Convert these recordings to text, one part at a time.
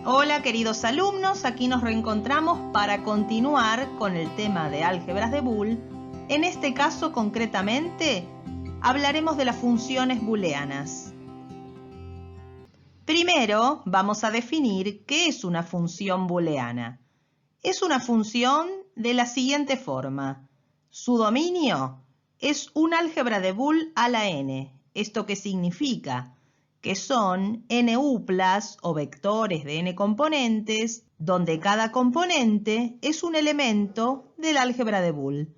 Hola queridos alumnos, aquí nos reencontramos para continuar con el tema de álgebras de Boole. En este caso concretamente hablaremos de las funciones booleanas. Primero vamos a definir qué es una función booleana. Es una función de la siguiente forma. Su dominio es un álgebra de Boole a la n. ¿Esto qué significa? Que son NU+ o vectores de n componentes, donde cada componente es un elemento del álgebra de Boole.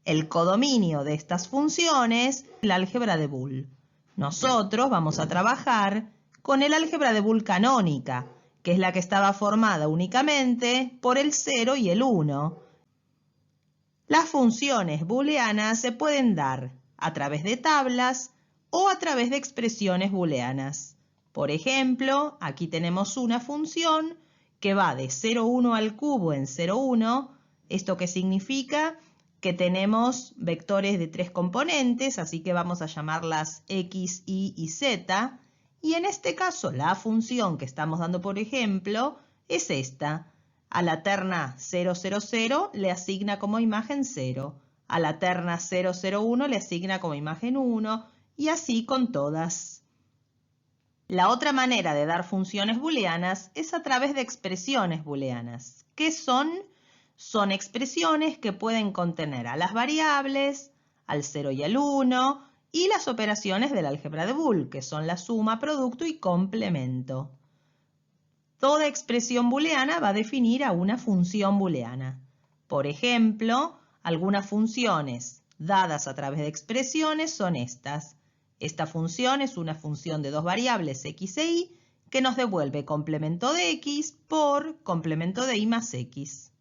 El codominio de estas funciones es el álgebra de Boole. Nosotros vamos a trabajar con el álgebra de Boole canónica, que es la que estaba formada únicamente por el 0 y el 1. Las funciones booleanas se pueden dar a través de tablas o a través de expresiones booleanas. Por ejemplo, aquí tenemos una función que va de 0,1 al cubo en 0,1. ¿Esto qué significa? Que tenemos vectores de 3 componentes, así que vamos a llamarlas x, y y z. Y en este caso, la función que estamos dando, por ejemplo, es esta. A la terna 0, 0, 0 le asigna como imagen 0. A la terna 0, 0, 1 le asigna como imagen 1. Y así con todas. La otra manera de dar funciones booleanas es a través de expresiones booleanas. ¿Qué son? Son expresiones que pueden contener a las variables, al 0 y al 1, y las operaciones del álgebra de Boole, que son la suma, producto y complemento. Toda expresión booleana va a definir a una función booleana. Por ejemplo, algunas funciones dadas a través de expresiones son estas. Esta función es una función de dos variables x e y que nos devuelve complemento de x por complemento de y más x.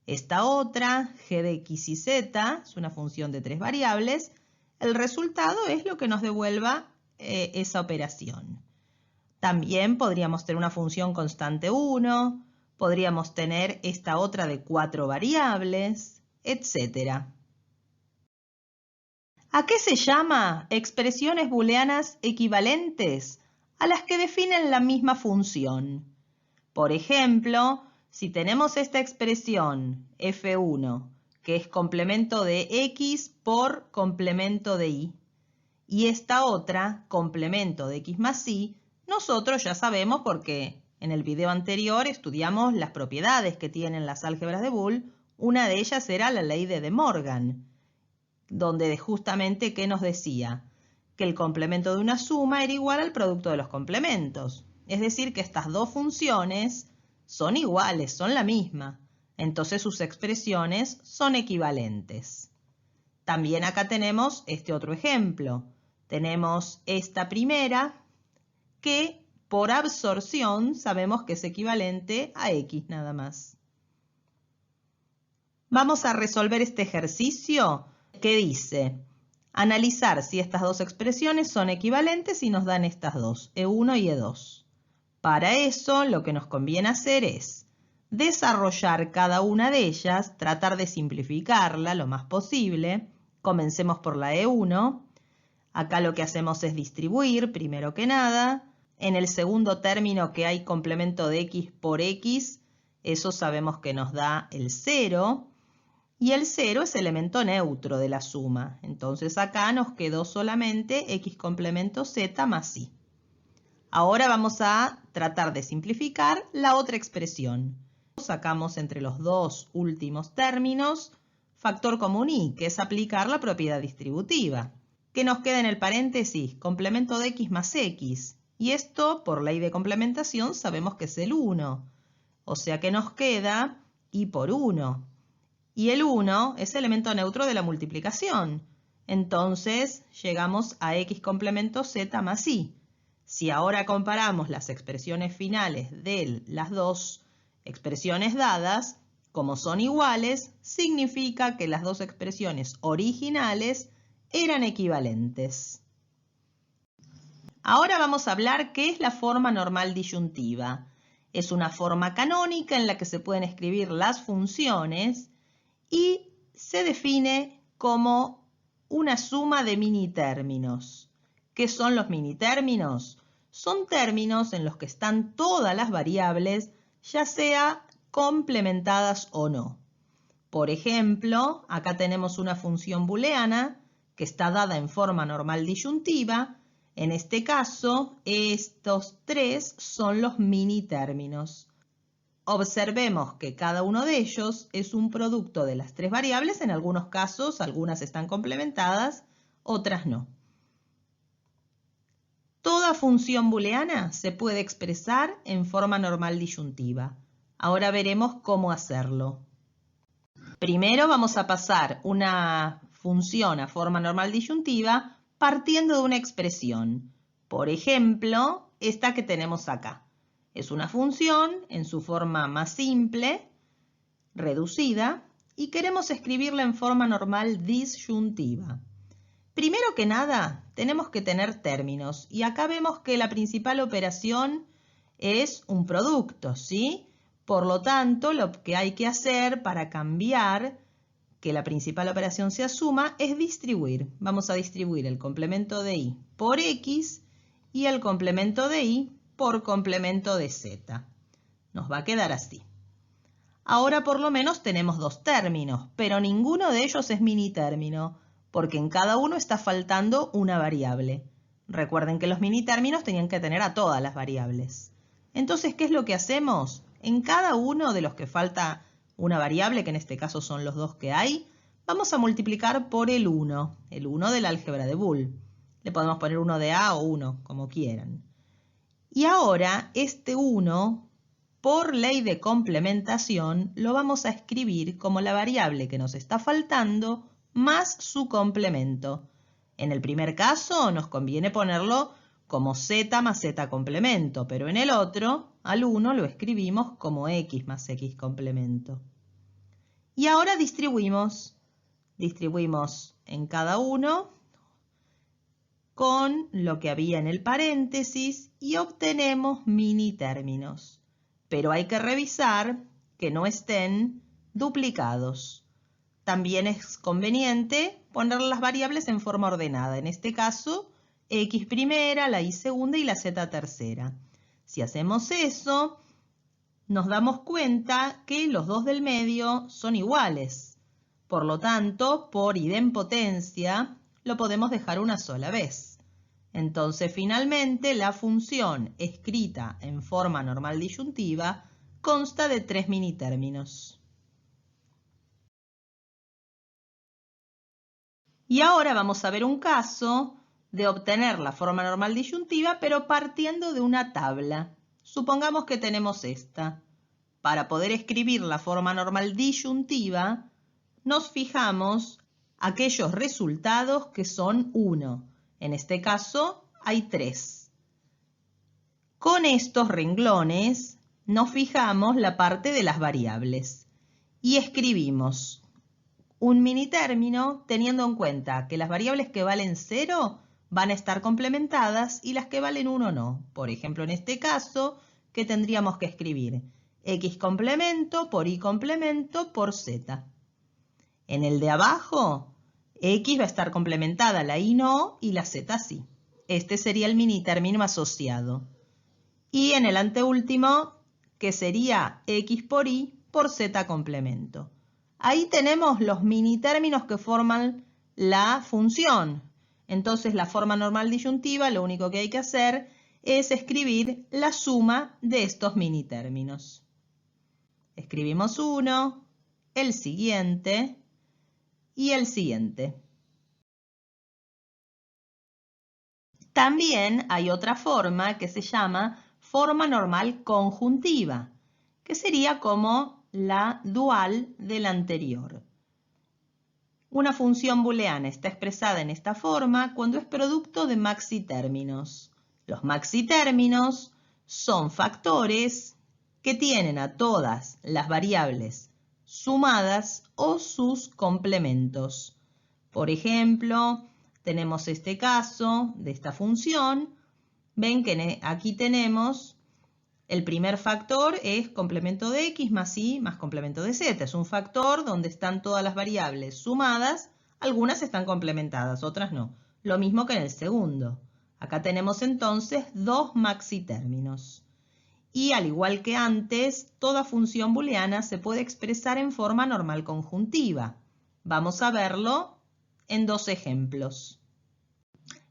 Esta otra, g de x y z, es una función de tres variables. El resultado es lo que nos devuelva esa operación. También podríamos tener una función constante 1, podríamos tener esta otra de 4 variables, etc. ¿A qué se llama expresiones booleanas equivalentes? A las que definen la misma función. Por ejemplo, si tenemos esta expresión f1, que es complemento de x por complemento de y, y esta otra, complemento de x más y, nosotros ya sabemos porque en el video anterior estudiamos las propiedades que tienen las álgebras de Boole. Una de ellas era la ley de De Morgan, donde justamente ¿qué nos decía? Que el complemento de una suma era igual al producto de los complementos. Es decir, que estas dos funciones son iguales, son la misma. Entonces sus expresiones son equivalentes. También acá tenemos este otro ejemplo. Tenemos esta primera que por absorción sabemos que es equivalente a x nada más. Vamos a resolver este ejercicio que dice analizar si estas dos expresiones son equivalentes y nos dan estas dos, E1 y E2. Para eso lo que nos conviene hacer es desarrollar cada una de ellas, tratar de simplificarla lo más posible. Comencemos por la E1. Acá lo que hacemos es distribuir, primero que nada. En el segundo término que hay complemento de x por x, eso sabemos que nos da el 0. Y el 0 es elemento neutro de la suma. Entonces acá nos quedó solamente x complemento z más y. Ahora vamos a tratar de simplificar la otra expresión. Sacamos entre los dos últimos términos factor común y, que es aplicar la propiedad distributiva. ¿Qué nos queda en el paréntesis? Complemento de x más x. Y esto, por ley de complementación, sabemos que es el 1. O sea que nos queda y por 1. Y el 1 es elemento neutro de la multiplicación. Entonces llegamos a x complemento z más y. Si ahora comparamos las expresiones finales de las dos expresiones dadas, como son iguales, significa que las dos expresiones originales eran equivalentes. Ahora vamos a hablar qué es la forma normal disyuntiva. Es una forma canónica en la que se pueden escribir las funciones y se define como una suma de minitérminos. ¿Qué son los minitérminos? son términos en los que están todas las variables, ya sea complementadas o no. Por ejemplo, acá tenemos una función booleana que está dada en forma normal disyuntiva. En este caso, estos tres son los mini términos. Observemos que cada uno de ellos es un producto de las tres variables. En algunos casos, algunas están complementadas, otras no. Toda función booleana se puede expresar en forma normal disyuntiva. Ahora veremos cómo hacerlo. Primero vamos a pasar una función a forma normal disyuntiva partiendo de una expresión. Por ejemplo, esta que tenemos acá. Es una función en su forma más simple, reducida, y queremos escribirla en forma normal disyuntiva. Primero que nada, tenemos que tener términos, y acá vemos que la principal operación es un producto, ¿sí? Por lo tanto, lo que hay que hacer para cambiar que la principal operación se asuma es distribuir. Vamos a distribuir el complemento de y por x y el complemento de y por complemento de z. Nos va a quedar así. Ahora por lo menos tenemos dos términos, pero ninguno de ellos es mini término, porque en cada uno está faltando una variable. Recuerden que los mini términos tenían que tener a todas las variables. Entonces, ¿qué es lo que hacemos? En cada uno de los que falta una variable, que en este caso son los dos que hay, vamos a multiplicar por el 1 del álgebra de Boole. Le podemos poner 1 de A o 1, como quieran. Y ahora este 1, por ley de complementación, lo vamos a escribir como la variable que nos está faltando más su complemento. En el primer caso nos conviene ponerlo como z más z complemento, pero en el otro, al 1, lo escribimos como x más x complemento. Y ahora distribuimos en cada uno con lo que había en el paréntesis y obtenemos mini términos. Pero hay que revisar que no estén duplicados. También es conveniente poner las variables en forma ordenada. En este caso, x primera, la y segunda y la z tercera. Si hacemos eso, nos damos cuenta que los dos del medio son iguales. Por lo tanto, por idempotencia, lo podemos dejar una sola vez. Entonces, finalmente, la función escrita en forma normal disyuntiva consta de tres mini términos. Y ahora vamos a ver un caso de obtener la forma normal disyuntiva, pero partiendo de una tabla. Supongamos que tenemos esta. Para poder escribir la forma normal disyuntiva, nos fijamos aquellos resultados que son 1. En este caso hay 3. Con estos renglones nos fijamos la parte de las variables y escribimos un mini término teniendo en cuenta que las variables que valen 0 van a estar complementadas y las que valen 1 no. Por ejemplo, en este caso, ¿qué tendríamos que escribir? X complemento por Y complemento por Z. En el de abajo, X va a estar complementada, la Y no y la Z sí. Este sería el mini término asociado. Y en el anteúltimo, que sería X por Y por Z complemento. Ahí tenemos los mini términos que forman la función. Entonces, la forma normal disyuntiva, lo único que hay que hacer es escribir la suma de estos mini términos. Escribimos uno, el siguiente y el siguiente. También hay otra forma que se llama forma normal conjuntiva, que sería como la dual del anterior. Una función booleana está expresada en esta forma cuando es producto de maxitérminos. Los maxitérminos son factores que tienen a todas las variables sumadas o sus complementos. Por ejemplo, tenemos este caso de esta función. Ven que aquí tenemos el primer factor es complemento de x más y más complemento de z. Es un factor donde están todas las variables sumadas. Algunas están complementadas, otras no. Lo mismo que en el segundo. Acá tenemos entonces dos maxitérminos. Y al igual que antes, toda función booleana se puede expresar en forma normal conjuntiva. Vamos a verlo en dos ejemplos.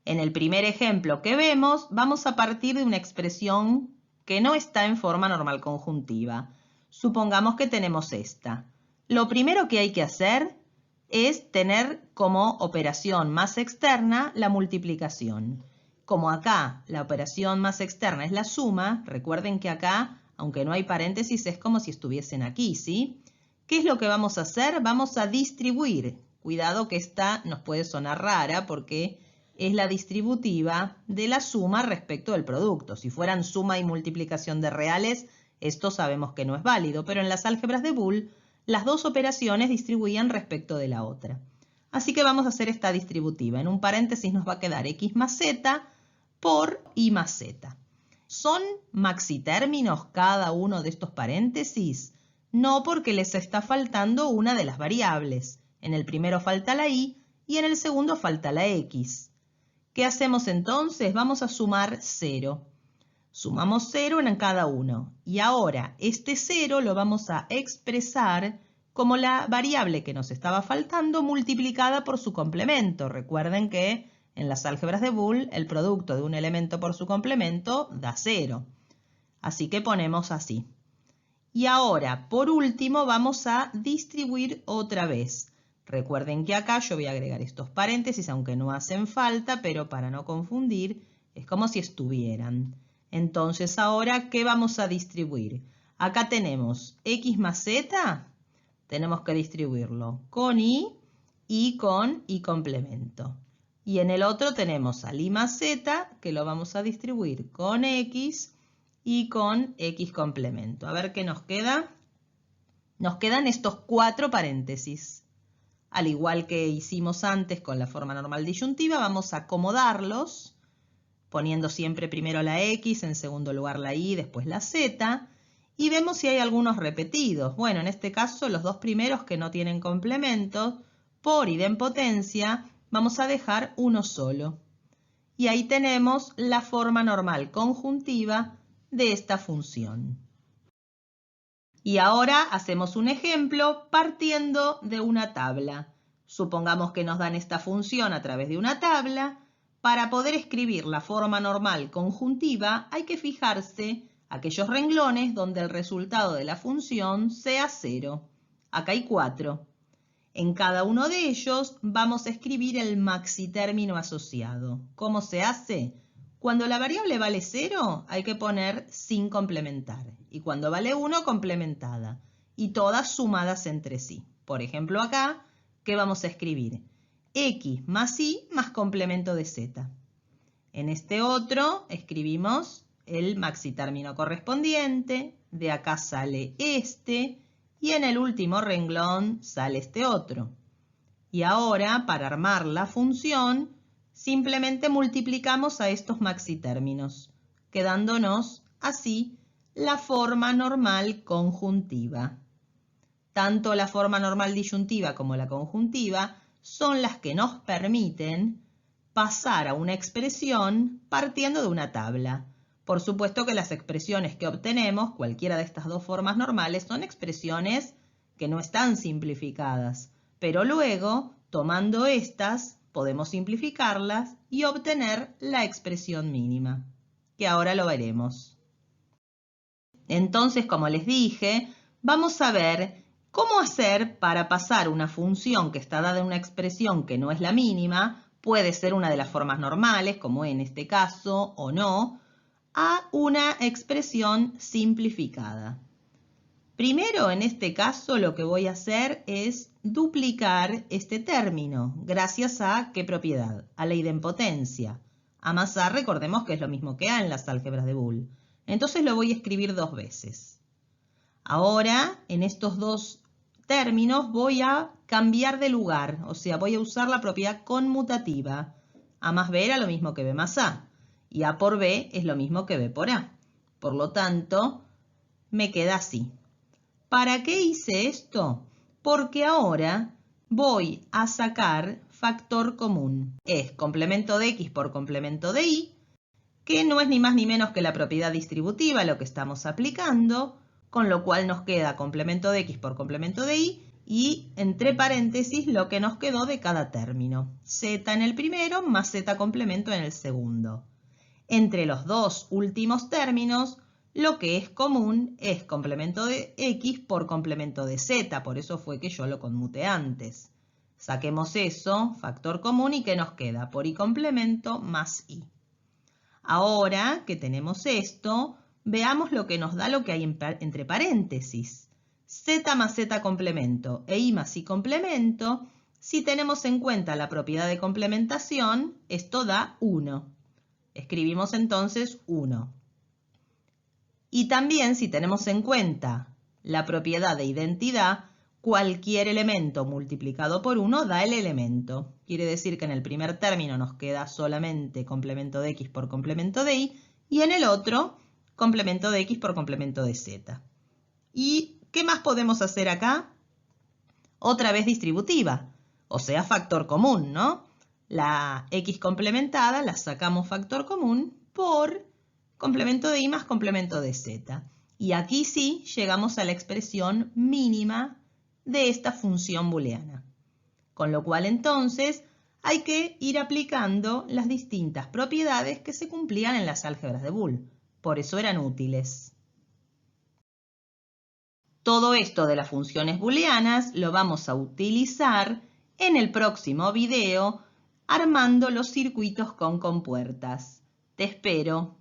En el primer ejemplo que vemos, vamos a partir de una expresión que no está en forma normal conjuntiva. Supongamos que tenemos esta. Lo primero que hay que hacer es tener como operación más externa la multiplicación. Como acá la operación más externa es la suma, recuerden que acá, aunque no hay paréntesis, es como si estuviesen aquí, ¿sí? ¿Qué es lo que vamos a hacer? Vamos a distribuir. Cuidado que esta nos puede sonar rara porque es la distributiva de la suma respecto del producto. Si fueran suma y multiplicación de reales, esto sabemos que no es válido, pero en las álgebras de Boole, las dos operaciones distribuían respecto de la otra. Así que vamos a hacer esta distributiva. En un paréntesis nos va a quedar x más z por y más z. ¿Son maxitérminos cada uno de estos paréntesis? No, porque les está faltando una de las variables. En el primero falta la y en el segundo falta la x. ¿Qué hacemos entonces? Vamos a sumar 0. Sumamos 0 en cada uno. Y ahora este 0 lo vamos a expresar como la variable que nos estaba faltando multiplicada por su complemento. Recuerden que en las álgebras de Boole el producto de un elemento por su complemento da 0. Así que ponemos así. Y ahora, por último, vamos a distribuir otra vez. Recuerden que acá yo voy a agregar estos paréntesis, aunque no hacen falta, pero para no confundir, es como si estuvieran. Entonces ahora, ¿qué vamos a distribuir? Acá tenemos x más z, tenemos que distribuirlo con y con y complemento. Y en el otro tenemos al i más z, que lo vamos a distribuir con x y con x complemento. A ver qué nos queda. Nos quedan estos 4 paréntesis. Al igual que hicimos antes con la forma normal disyuntiva, vamos a acomodarlos, poniendo siempre primero la x, en segundo lugar la y, después la z, y vemos si hay algunos repetidos. Bueno, en este caso los dos primeros que no tienen complemento, por idempotencia, vamos a dejar uno solo. Y ahí tenemos la forma normal conjuntiva de esta función. Y ahora hacemos un ejemplo partiendo de una tabla. Supongamos que nos dan esta función a través de una tabla. Para poder escribir la forma normal conjuntiva hay que fijarse aquellos renglones donde el resultado de la función sea 0. Acá hay 4. En cada uno de ellos vamos a escribir el maxitérmino asociado. ¿Cómo se hace? Cuando la variable vale 0 hay que poner sin complementar. Y cuando vale 1, complementada. Y todas sumadas entre sí. Por ejemplo acá, ¿qué vamos a escribir? X más y más complemento de z. En este otro escribimos el maxitérmino correspondiente. De acá sale este. Y en el último renglón sale este otro. Y ahora, para armar la función, simplemente multiplicamos a estos maxitérminos, quedándonos así la forma normal conjuntiva. Tanto la forma normal disyuntiva como la conjuntiva son las que nos permiten pasar a una expresión partiendo de una tabla. Por supuesto que las expresiones que obtenemos, cualquiera de estas dos formas normales, son expresiones que no están simplificadas, pero luego, tomando estas, podemos simplificarlas y obtener la expresión mínima, que ahora lo veremos. Entonces, como les dije, vamos a ver cómo hacer para pasar una función que está dada en una expresión que no es la mínima, puede ser una de las formas normales, como en este caso, o no, a una expresión simplificada. Primero, en este caso, lo que voy a hacer es duplicar este término. ¿Gracias a qué propiedad? A la idempotencia. A más A, recordemos que es lo mismo que A en las álgebras de Boole. Entonces lo voy a escribir 2 veces. Ahora, en estos dos términos, voy a cambiar de lugar. O sea, voy a usar la propiedad conmutativa. A más B era lo mismo que B más A. Y A por B es lo mismo que B por A. Por lo tanto, me queda así. ¿Para qué hice esto? Porque ahora voy a sacar factor común. Es complemento de X por complemento de Y. que no es ni más ni menos que la propiedad distributiva lo que estamos aplicando, con lo cual nos queda complemento de x por complemento de y, y entre paréntesis lo que nos quedó de cada término, z en el primero más z complemento en el segundo. Entre los dos últimos términos, lo que es común es complemento de x por complemento de z, por eso fue que yo lo conmuté antes. Saquemos eso, factor común, y ¿qué nos queda? Por y complemento más y. Ahora que tenemos esto, veamos lo que nos da lo que hay entre paréntesis. Z más Z complemento e I más I complemento. Si tenemos en cuenta la propiedad de complementación, esto da 1. Escribimos entonces 1. Y también si tenemos en cuenta la propiedad de identidad, cualquier elemento multiplicado por 1 da el elemento. Quiere decir que en el primer término nos queda solamente complemento de x por complemento de y, y en el otro complemento de x por complemento de z. ¿Y qué más podemos hacer acá? Otra vez distributiva, o sea, factor común, ¿no? La x complementada la sacamos factor común por complemento de y más complemento de z. Y aquí sí llegamos a la expresión mínima de esta función booleana. Con lo cual entonces hay que ir aplicando las distintas propiedades que se cumplían en las álgebras de Boole. Por eso eran útiles. Todo esto de las funciones booleanas lo vamos a utilizar en el próximo video armando los circuitos con compuertas. Te espero.